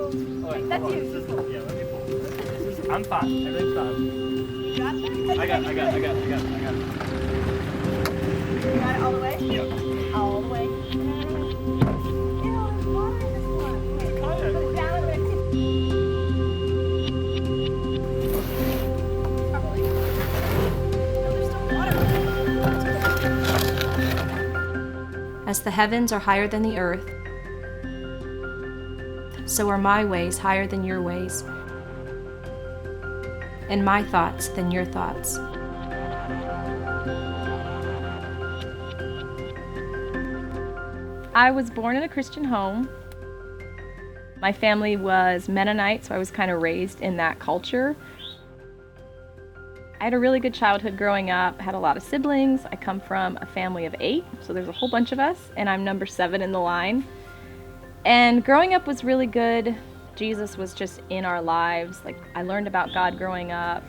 Wait, That's hold on. you. Yeah, let me pull. I'm fine. Everything's fine. You got this? I got it. You got it all the way? Yep. All the way. Ew, there's water in this one. Wait, Oh, put it yeah. down and then properly. No, there's still water. As the heavens are higher than the earth, so are my ways higher than your ways, and my thoughts than your thoughts. I was born in a Christian home. My family was Mennonite, so I was kind of raised in that culture. I had a really good childhood growing up, had a lot of siblings. I come from a family of 8, so there's a whole bunch of us, and I'm number 7 in the line. And growing up was really good. Jesus was just in our lives. Like, I learned about God growing up.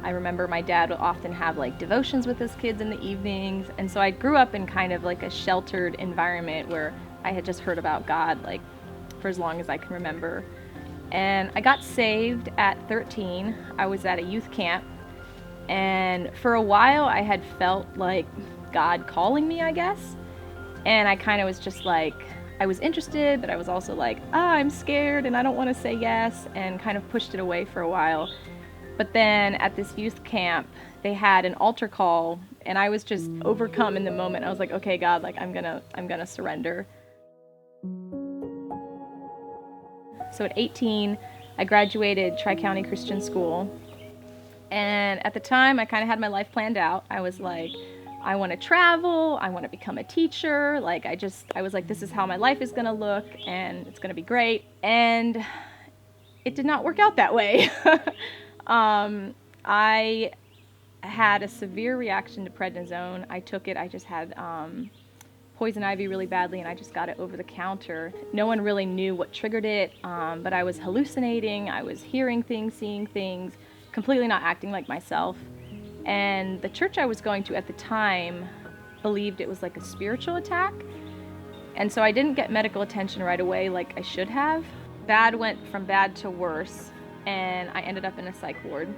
I remember my dad would often have like devotions with his kids in the evenings. And so I grew up in kind of like a sheltered environment where I had just heard about God like for as long as I can remember. And I got saved at 13. I was at a youth camp. And for a while I had felt like God calling me, I guess. And I kind of was just like, I was interested, but I was also like, I'm scared and I don't want to say yes, and kind of pushed it away for a while. But then at this youth camp, they had an altar call, and I was just overcome in the moment. I was like, okay, God, like I'm gonna surrender. So at 18, I graduated Tri-County Christian School. And at the time, I kind of had my life planned out. I was like, I want to travel, I want to become a teacher. Like I was like, this is how my life is going to look, and it's going to be great. And it did not work out that way. I had a severe reaction to prednisone. I took it, I just had poison ivy really badly, and I just got it over the counter. No one really knew what triggered it, but I was hallucinating, I was hearing things, seeing things, completely not acting like myself. And the church I was going to at the time believed it was like a spiritual attack. And so I didn't get medical attention right away like I should have. Bad went from bad to worse, and I ended up in a psych ward.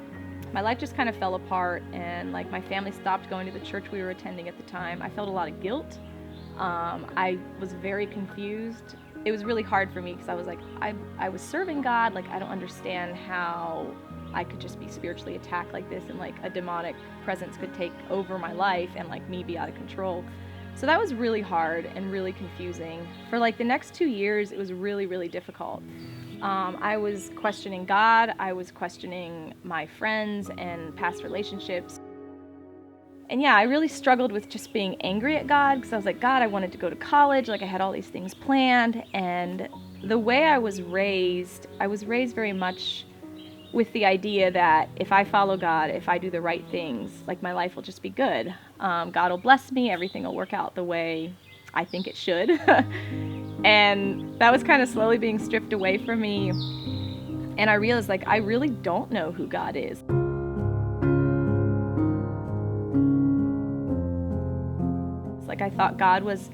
My life just kind of fell apart, and like my family stopped going to the church we were attending at the time. I felt a lot of guilt. I was very confused. It was really hard for me because I was like, I was serving God. Like, I don't understand how I could just be spiritually attacked like this, and like a demonic presence could take over my life and like me be out of control. So that was really hard and really confusing. For like the next 2 years, it was really, really difficult. I was questioning God, I was questioning my friends and past relationships. And yeah, I really struggled with just being angry at God, because I was like, God, I wanted to go to college, like I had all these things planned. And the way I was raised very much with the idea that if I follow God, if I do the right things, like my life will just be good. God will bless me, everything will work out the way I think it should. And that was kind of slowly being stripped away from me. And I realized like I really don't know who God is. It's like I thought God was,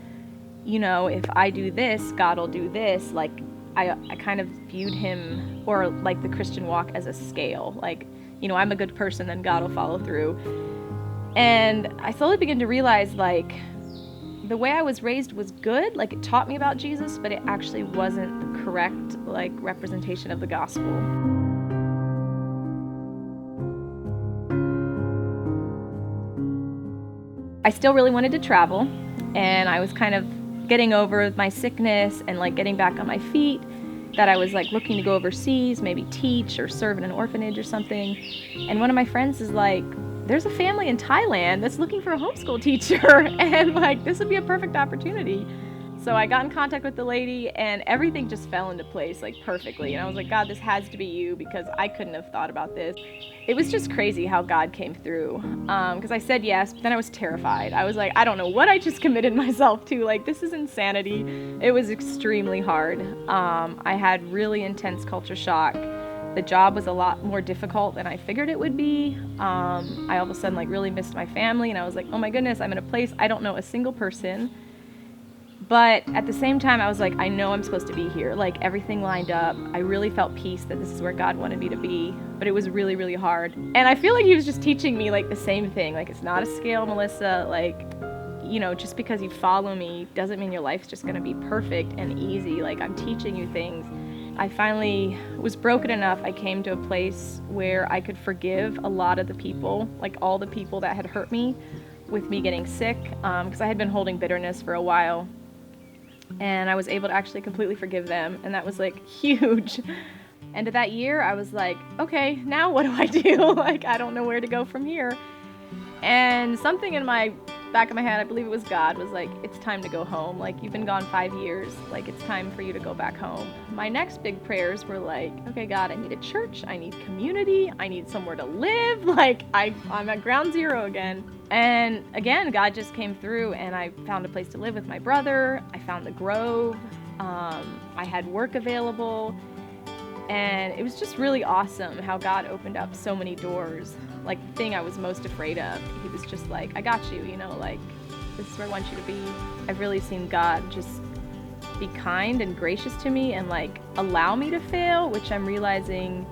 if I do this, God will do this. Like I kind of viewed him, or like the Christian walk, as a scale. Like, I'm a good person, then God will follow through. And I slowly began to realize like the way I was raised was good. Like it taught me about Jesus, but it actually wasn't the correct like representation of the gospel. I still really wanted to travel, and I was kind of getting over my sickness and like getting back on my feet, that I was like looking to go overseas, maybe teach or serve in an orphanage or something. And one of my friends is like, there's a family in Thailand that's looking for a homeschool teacher, and like this would be a perfect opportunity. So I got in contact with the lady, and everything just fell into place like perfectly. And I was like, God, this has to be you, because I couldn't have thought about this. It was just crazy how God came through, because I said yes, but then I was terrified. I was like, I don't know what I just committed myself to. Like, this is insanity. It was extremely hard. I had really intense culture shock. The job was a lot more difficult than I figured it would be. I all of a sudden like really missed my family, and I was like, oh my goodness, I'm in a place I don't know a single person. But at the same time, I was like, I know I'm supposed to be here. Like, everything lined up. I really felt peace that this is where God wanted me to be. But it was really, really hard. And I feel like he was just teaching me, like, the same thing. Like, it's not a scale, Melissa. Like, you know, just because you follow me doesn't mean your life's just going to be perfect and easy. Like, I'm teaching you things. I finally was broken enough. I came to a place where I could forgive a lot of the people, like all the people that had hurt me with me getting sick, because I had been holding bitterness for a while. And I was able to actually completely forgive them, and that was like huge. End of that year, I was like, okay, now what do I do? Like, I don't know where to go from here. And something in my back of my head, I believe it was God, was like, it's time to go home. Like, you've been gone 5 years. Like, it's time for you to go back home. My next big prayers were like, okay, God, I need a church. I need community. I need somewhere to live. Like, I'm at ground zero again. And again, God just came through, and I found a place to live with my brother. I found the Grove. I had work available. And it was just really awesome how God opened up so many doors. Like, the thing I was most afraid of, he was just like, I got you, you know, like, this is where I want you to be. I've really seen God just be kind and gracious to me and, like, allow me to fail, which I'm realizing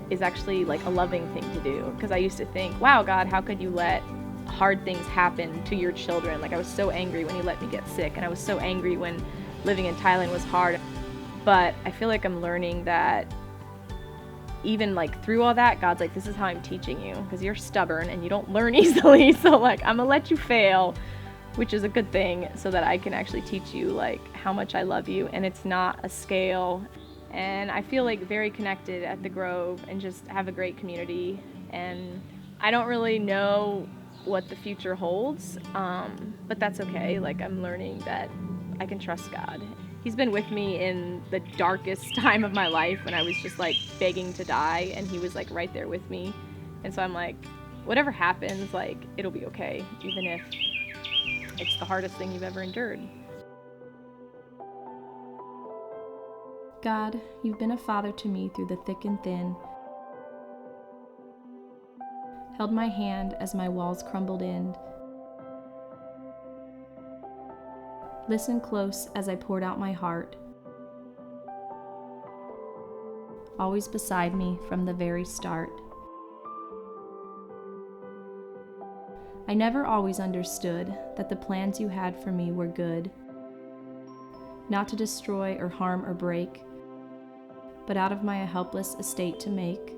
is actually, like, a loving thing to do. Because I used to think, wow, God, how could you let hard things happen to your children? Like, I was so angry when he let me get sick, and I was so angry when living in Thailand was hard. But I feel like I'm learning that even like through all that, God's like, this is how I'm teaching you, because you're stubborn and you don't learn easily. So like, I'm gonna let you fail, which is a good thing, so that I can actually teach you like how much I love you. And it's not a scale. And I feel like very connected at the Grove and just have a great community. And I don't really know what the future holds, but that's okay. Like, I'm learning that I can trust God. He's been with me in the darkest time of my life when I was just like begging to die, and he was like right there with me. And so I'm like, whatever happens, like, it'll be okay, even if it's the hardest thing you've ever endured. God, you've been a father to me through the thick and thin, held my hand as my walls crumbled in, listened close as I poured out my heart, always beside me from the very start. I never always understood that the plans you had for me were good, not to destroy or harm or break, but out of my helpless estate to make.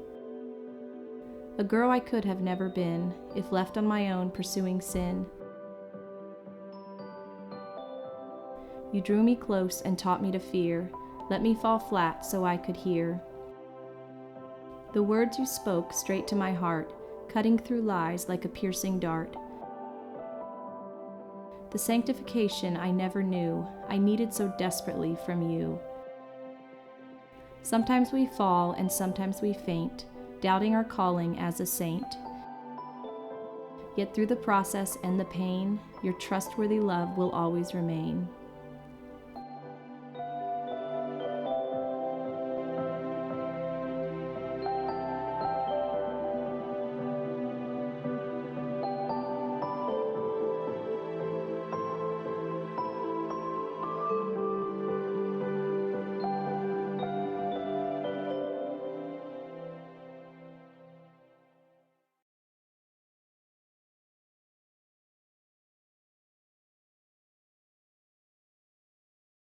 A girl I could have never been if left on my own pursuing sin. You drew me close and taught me to fear, let me fall flat so I could hear. The words you spoke straight to my heart, cutting through lies like a piercing dart. The sanctification I never knew, I needed so desperately from you. Sometimes we fall and sometimes we faint, doubting our calling as a saint. Yet through the process and the pain, your trustworthy love will always remain.